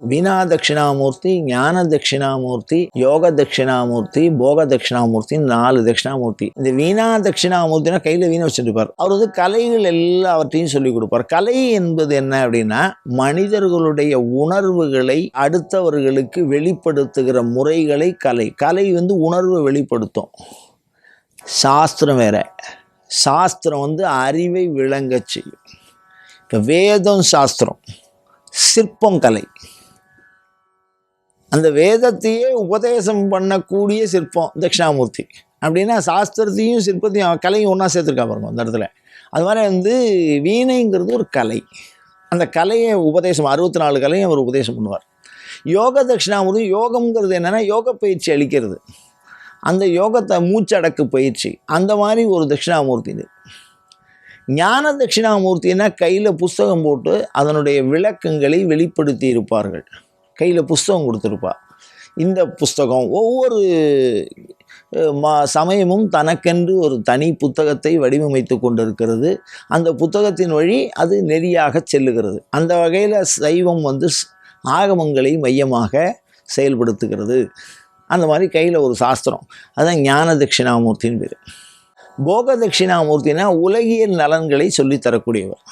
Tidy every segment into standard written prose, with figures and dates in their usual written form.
வீணா தட்சிணாமூர்த்தி, ஞான தட்சிணாமூர்த்தி, யோக தட்சிணாமூர்த்தி, போக தட்சிணாமூர்த்தி, 4 தட்சிணாமூர்த்தி. இந்த வீணா தட்சிணாமூர்த்தினா கையில் வீணை வச்சுருப்பார். அவர் வந்து கலைகள் எல்லாவற்றையும் சொல்லிக் கொடுப்பார். கலை என்பது என்ன அப்படின்னா, மனிதர்களுடைய உணர்வுகளை அடுத்தவர்களுக்கு வெளிப்படுத்துகிற முறைகளை கலை. கலை வந்து உணர்வை வெளிப்படுத்தும். சாஸ்திரம் வேற. சாஸ்திரம் வந்து அறிவை விளங்க செய்யும். இப்போ வேதம் சாஸ்திரம், சிற்பம் கலை. அந்த வேதத்தையே உபதேசம் பண்ணக்கூடிய சிற்பம் தட்சிணாமூர்த்தி. அப்படின்னா சாஸ்திரத்தையும் சிற்பத்தையும் கலையும் ஒன்றா சேர்த்துருக்கா பாருங்க அந்த இடத்துல. அது மாதிரி வந்து வீணைங்கிறது ஒரு கலை. அந்த கலையை உபதேசம் 64 கலையும் அவர் உபதேசம் பண்ணுவார். யோக தட்சிணாமூர்த்தி, யோகம்ங்கிறது என்னென்னா யோக பயிற்சி அளிக்கிறது. அந்த யோகத்தை மூச்சடக்கு பயிற்சி, அந்த மாதிரி ஒரு தட்சிணாமூர்த்தி இது. ஞான தட்சிணாமூர்த்தினா கையில் புஸ்தகம் போட்டு அதனுடைய விளக்கங்களை வெளிப்படுத்தி இருப்பார்கள். கையில் புஸ்தகம் கொடுத்துருப்பார். இந்த புஸ்தகம் ஒவ்வொரு சமயமும் தனக்கென்று ஒரு தனி புத்தகத்தை வடிவமைத்து கொண்டிருக்கிறது. அந்த புத்தகத்தின் வழி அது நெறியாக செல்லுகிறது. அந்த வகையில் சைவம் வந்து ஆகமங்களை மையமாக செயல்படுத்துகிறது. அந்த மாதிரி கையில் ஒரு சாஸ்திரம், அதுதான் ஞான தட்சிணாமூர்த்தின்னு பேர். போக தட்சிணாமூர்த்தினா உலகியல் நலன்களை சொல்லித்தரக்கூடியவர்.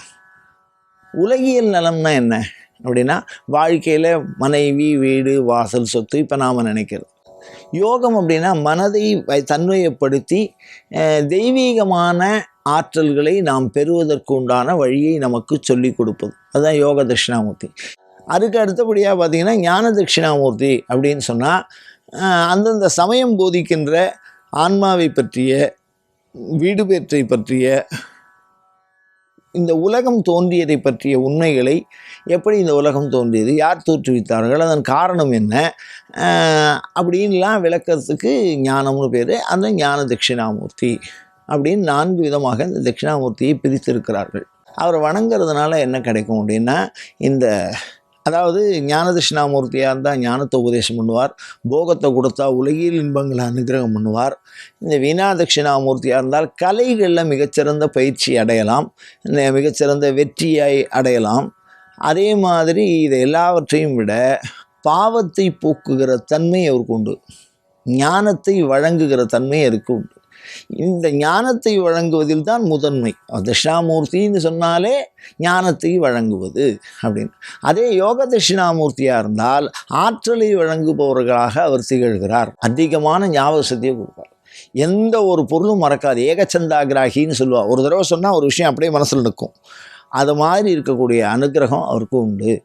உலகியல் நலம்னா என்ன அப்படின்னா, வாழ்க்கையில் மனைவி, வீடு, வாசல், சொத்து இப்போ நாம் நினைக்கிறது. யோகம் அப்படின்னா மனதை தன்மையப்படுத்தி தெய்வீகமான ஆற்றல்களை நாம் பெறுவதற்கு உண்டான வழியை நமக்கு சொல்லி கொடுப்பது. அதுதான் யோக தட்சிணாமூர்த்தி. அதுக்கு அடுத்தபடியாக பார்த்திங்கன்னா ஞான தட்சிணாமூர்த்தி அப்படின்னு சொன்னால், அந்தந்த சமயம் போதிக்கின்ற ஆன்மாவை பற்றிய, வீடு பேற்றை பற்றிய, இந்த உலகம் தோன்றியதை பற்றிய உண்மைகளை, எப்படி இந்த உலகம் தோன்றியது, யார் தோற்றுவித்தார்கள், அதன் காரணம் என்ன, அப்படின்லாம் விளக்கறதுக்கு ஞானம்னு பேர். அந்த ஞான தட்சிணாமூர்த்தி அப்படின்னு 4 விதமாக இந்த தட்சிணாமூர்த்தியை பிரித்திருக்கிறார்கள். அவரை வணங்குறதுனால என்ன கிடைக்கும் அப்படின்னா, அதாவது ஞான தட்சிணாமூர்த்தியாக இருந்தால் ஞானத்தை உபதேசம் பண்ணுவார். போகத்தை கொடுத்தா உலகியல் இன்பங்களை அனுகிரகம் பண்ணுவார். இந்த வீணா தட்சிணாமூர்த்தியாக இருந்தால் கலைகளில் மிகச்சிறந்த பயிற்சி அடையலாம், மிகச்சிறந்த வெற்றியை அடையலாம். அதே மாதிரி இதை எல்லாவற்றையும் விட பாவத்தை போக்குகிற தன்மை அவருக்கு உண்டு. ஞானத்தை வழங்குகிற தன்மை அவருக்கு உண்டு. இந்த ஞானத்தை வழங்குவதில் தான் முதன்மை. தட்சிணாமூர்த்தின்னு சொன்னாலே ஞானத்தை வழங்குவது அப்படின்னு. அதே யோக தட்சிணாமூர்த்தியாக இருந்தால் ஆற்றலை வழங்குபவர்களாக அவர் திகழ்கிறார். அதிகமான ஞாபக சக்தியை கொடுப்பார். எந்த ஒரு பொருளும் மறக்காது. ஏகச்சந்தாகிராகின்னு சொல்லுவார். ஒரு தடவை சொன்னால் ஒரு விஷயம் அப்படியே மனசில் நிற்கும். அது மாதிரி இருக்கக்கூடிய அனுகிரகம் அவருக்கு உண்டு.